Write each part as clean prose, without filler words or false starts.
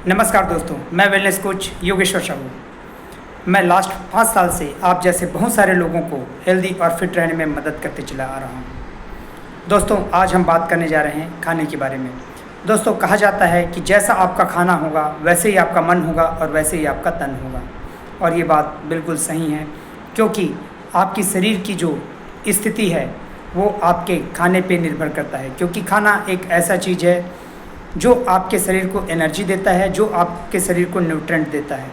नमस्कार दोस्तों, मैं वेलनेस कोच योगेश्वर साहू। मैं लास्ट 5 साल से आप जैसे बहुत सारे लोगों को हेल्दी और फिट रहने में मदद करते चला आ रहा हूँ। दोस्तों, आज हम बात करने जा रहे हैं खाने के बारे में। दोस्तों, कहा जाता है कि जैसा आपका खाना होगा वैसे ही आपका मन होगा और वैसे ही आपका तन होगा। और ये बात बिल्कुल सही है, क्योंकि आपकी शरीर की जो स्थिति है वो आपके खाने पे निर्भर करता है। क्योंकि खाना एक ऐसा चीज़ है जो आपके शरीर को एनर्जी देता है, जो आपके शरीर को न्यूट्रेंट देता है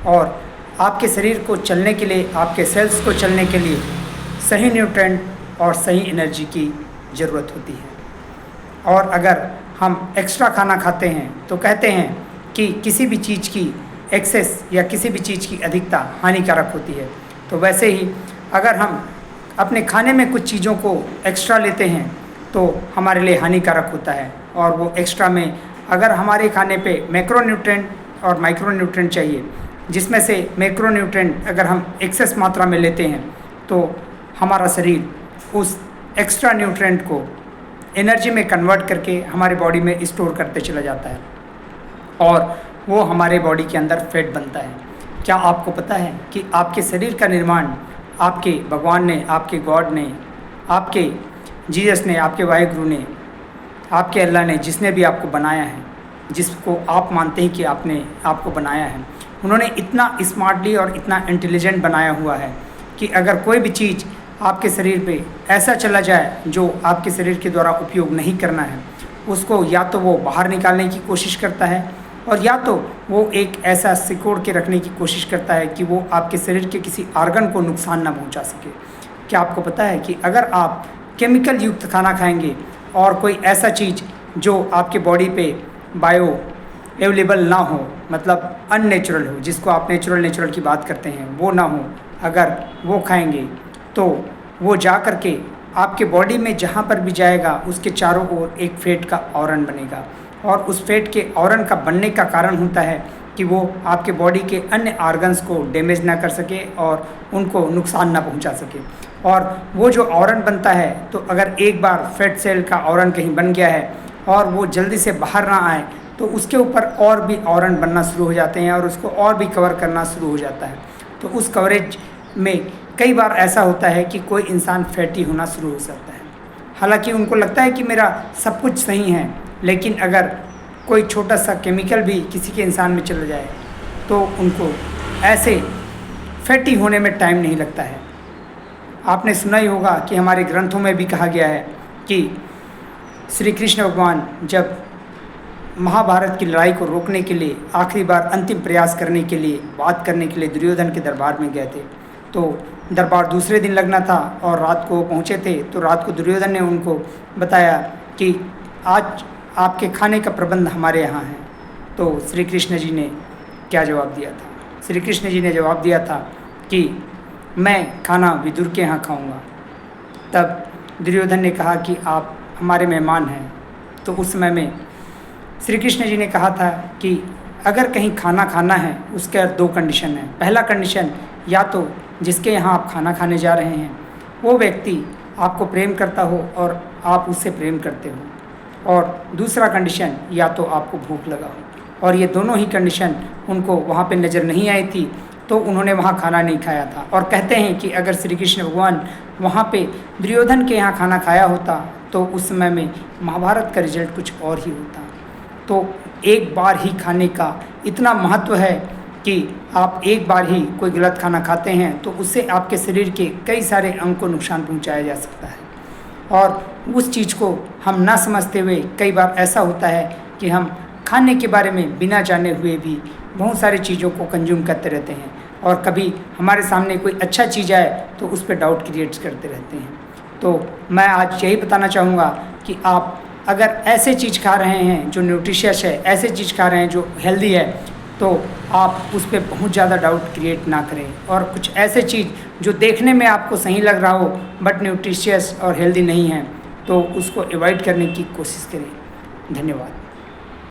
और आपके शरीर को चलने के लिए, आपके सेल्स को चलने के लिए सही न्यूट्रेंट और सही एनर्जी की ज़रूरत होती है। और अगर हम एक्स्ट्रा खाना खाते हैं तो कहते हैं कि किसी भी चीज़ की एक्सेस या किसी भी चीज़ की अधिकता हानिकारक होती है। तो वैसे ही अगर हम अपने खाने में कुछ चीज़ों को एक्स्ट्रा लेते हैं तो हमारे लिए हानिकारक होता है। और वो एक्स्ट्रा में अगर हमारे खाने पे मैक्रोन्यूट्रेंट और माइक्रोन्यूट्रेंट चाहिए, जिसमें से मैक्रोन्यूट्रेंट अगर हम एक्सेस मात्रा में लेते हैं तो हमारा शरीर उस एक्स्ट्रा न्यूट्रेंट को एनर्जी में कन्वर्ट करके हमारे बॉडी में स्टोर करते चला जाता है और वो हमारे बॉडी के अंदर फैट बनता है। क्या आपको पता है कि आपके शरीर का निर्माण आपके भगवान ने, आपके गॉड ने, आपके जीसस ने, आपके वाहिगुरु ने, आपके अल्लाह ने, जिसने भी आपको बनाया है, जिसको आप मानते हैं कि आपने आपको बनाया है, उन्होंने इतना स्मार्टली और इतना इंटेलिजेंट बनाया हुआ है कि अगर कोई भी चीज़ आपके शरीर पे ऐसा चला जाए जो आपके शरीर के द्वारा उपयोग नहीं करना है, उसको या तो वो बाहर निकालने की कोशिश करता है और या तो वो एक ऐसा सिकोड़ के रखने की कोशिश करता है कि वो आपके शरीर के किसी आर्गन को नुकसान ना पहुंचा सके। क्या आपको पता है कि अगर आप केमिकल युक्त खाना खाएंगे और कोई ऐसा चीज़ जो आपके बॉडी पे बायो अवेलेबल ना हो, मतलब अननेचुरल हो, जिसको आप नेचुरल की बात करते हैं, वो ना हो, अगर वो खाएंगे तो वो जा कर के आपके बॉडी में जहाँ पर भी जाएगा उसके चारों ओर एक फैट का आवरण बनेगा और उस फैट के आवरण का बनने का कारण होता है कि वो आपके बॉडी के अन्य आर्गन्स को डैमेज ना कर सके और उनको नुकसान ना पहुंचा सके। और वो जो आवरण बनता है, तो अगर एक बार फैट सेल का आवरण कहीं बन गया है और वो जल्दी से बाहर ना आए तो उसके ऊपर और भी आवरण बनना शुरू हो जाते हैं और उसको और भी कवर करना शुरू हो जाता है। तो उस कवरेज में कई बार ऐसा होता है कि कोई इंसान फैटी होना शुरू हो सकता है। हालांकि उनको लगता है कि मेरा सब कुछ सही है, लेकिन अगर कोई छोटा सा केमिकल भी किसी के इंसान में चला जाए तो उनको ऐसे फैटी होने में टाइम नहीं लगता है। आपने सुना ही होगा कि हमारे ग्रंथों में भी कहा गया है कि श्री कृष्ण भगवान जब महाभारत की लड़ाई को रोकने के लिए आखिरी बार अंतिम प्रयास करने के लिए, बात करने के लिए दुर्योधन के दरबार में गए थे, तो दरबार दूसरे दिन लगना था और रात को पहुँचे थे। तो रात को दुर्योधन ने उनको बताया कि आज आपके खाने का प्रबंध हमारे यहाँ है। तो श्री कृष्ण जी ने क्या जवाब दिया था? श्री कृष्ण जी ने जवाब दिया था कि मैं खाना विदुर के यहाँ खाऊंगा। तब दुर्योधन ने कहा कि आप हमारे मेहमान हैं। तो उस समय में श्री कृष्ण जी ने कहा था कि अगर कहीं खाना खाना है उसके 2 कंडीशन हैं। पहला कंडीशन, या तो जिसके यहाँ आप खाना खाने जा रहे हैं वो व्यक्ति आपको प्रेम करता हो और आप उससे प्रेम करते हो, और दूसरा कंडीशन, या तो आपको भूख लगा हो। और ये दोनों ही कंडीशन उनको वहाँ पे नज़र नहीं आई थी, तो उन्होंने वहाँ खाना नहीं खाया था। और कहते हैं कि अगर श्री कृष्ण भगवान वहाँ पे दुर्योधन के यहाँ खाना खाया होता तो उस समय में महाभारत का रिजल्ट कुछ और ही होता। तो एक बार ही खाने का इतना महत्व है कि आप एक बार ही कोई गलत खाना खाते हैं तो उससे आपके शरीर के कई सारे अंग को नुकसान पहुँचाया जा सकता है। और उस चीज़ को हम ना समझते हुए कई बार ऐसा होता है कि हम खाने के बारे में बिना जाने हुए भी बहुत सारी चीज़ों को कंज्यूम करते रहते हैं और कभी हमारे सामने कोई अच्छा चीज़ आए तो उस पर डाउट क्रिएट करते रहते हैं। तो मैं आज यही बताना चाहूँगा कि आप अगर ऐसे चीज़ खा रहे हैं जो न्यूट्रिशियस है, ऐसे चीज़ खा रहे हैं जो हेल्दी है, तो आप उस पर बहुत ज़्यादा डाउट क्रिएट ना करें। और कुछ ऐसे चीज़ जो देखने में आपको सही लग रहा हो बट न्यूट्रिशियस और हेल्दी नहीं है, तो उसको अवॉइड करने की कोशिश करें। धन्यवाद।